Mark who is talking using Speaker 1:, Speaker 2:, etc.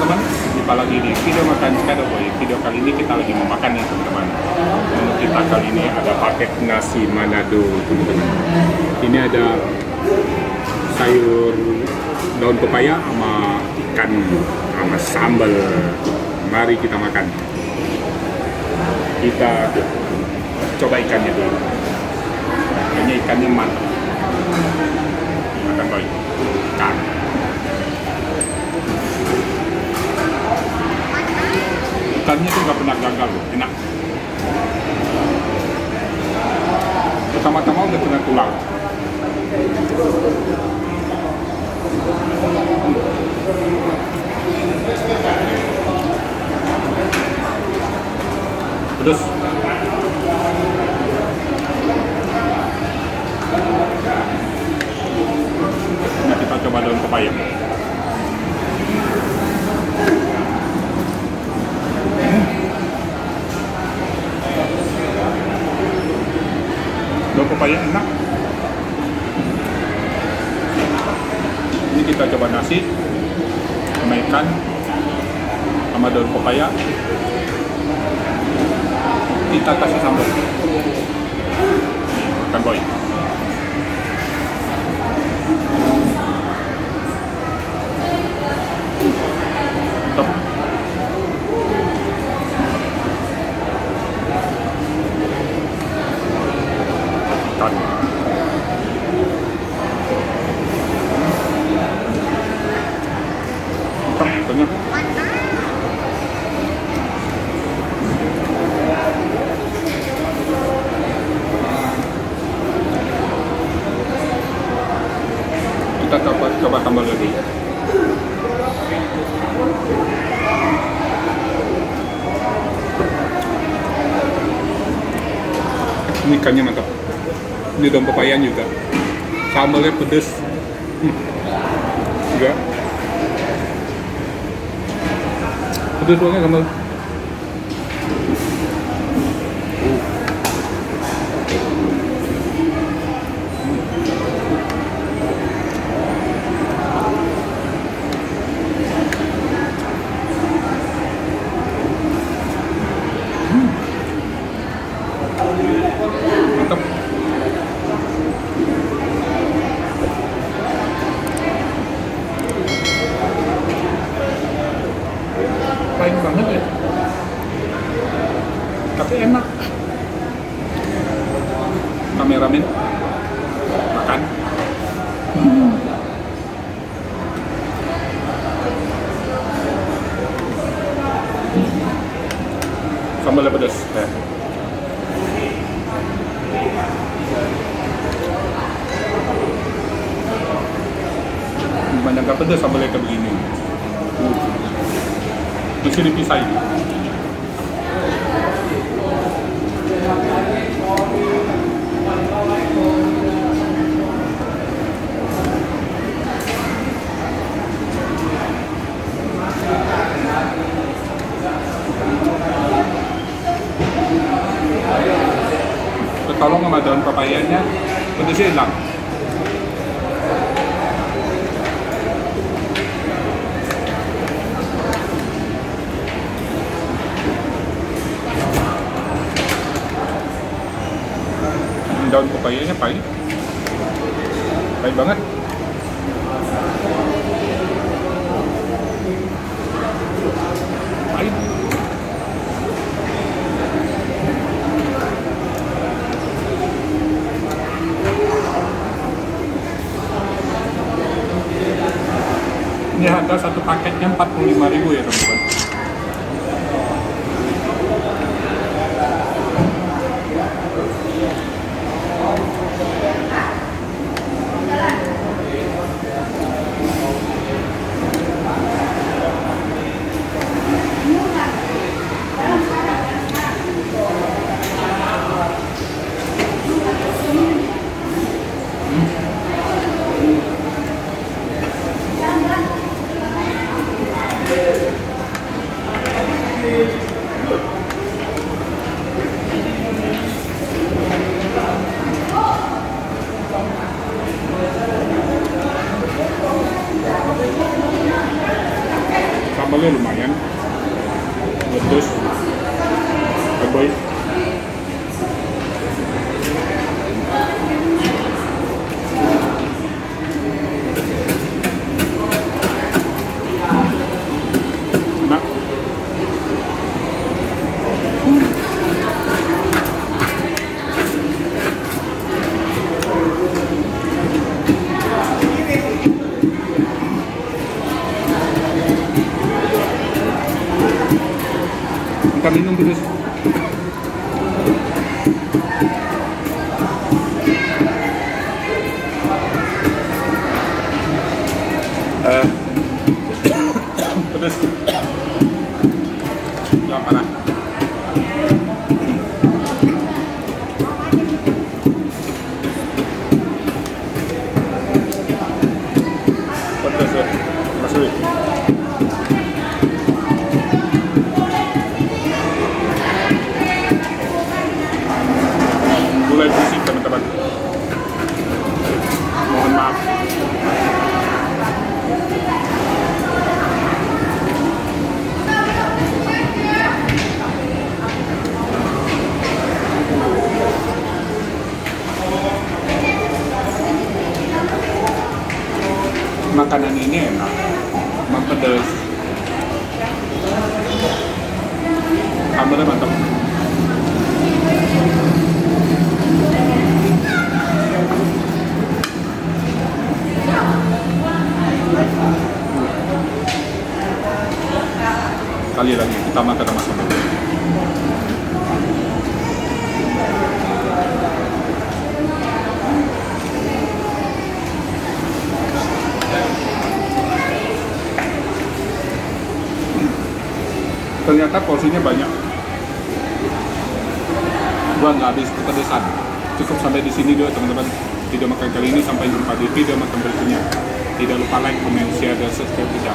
Speaker 1: teman-teman, jumpa lagi di video makan Skado Boy. Video kali ini kita lagi mau makan ya teman-teman. Menu kita kali ini ada paket nasi Manado teman-teman. Ini ada sayur daun pepaya sama ikan sama sambal. Mari kita makan. Kita coba ikannya dulu. Kayaknya ikannya mantap. Makan Boy. Ikan. Ikannya tuh nggak pernah gagal loh, enak. Pertama-tama udah kena tulang. Pedas. Nah, kita coba daun pepaya. Daun pepaya enak. Ini kita coba nasi sama ikan sama daun pepaya. Kita kasih sambal. Makan Boy. Mantap. Ikan. Mantap, ikannya. Kita coba tambah lagi. Ini ikannya mantap. Ini daun pepaya juga. Sambalnya pedes. Enggak. Pedes banget sambal. Mantap. Pahit banget ya, tapi enak. Kameramen makan. Sambalnya pedas. Gimana nggak pedas sambalnya kayak begini. Mesti dipisahin. Ketolong sama daun pepayanya, pedasnya hilang. Daun pepayanya pahit banget. Pahit. Ini harga satu paketnya 45.000 ya teman-teman. sambalnya lumayan pedas, boy. Enak. Kita minum dulu. Pedas. Ya parah. Pedas ya. Masuk. Mulai bisik teman-teman. Mohon maaf. Makanan ini enak, emang pedas. Sambalnya mantap. Kali lagi kita makan sama sambal. Ternyata porsinya banyak. Gua nggak habis kepedesan. Cukup sampai di sini dulu teman-teman. Video makan kali ini, sampai jumpa di video makan berikutnya. Tidak lupa like, comment, share, dan subscribe juga.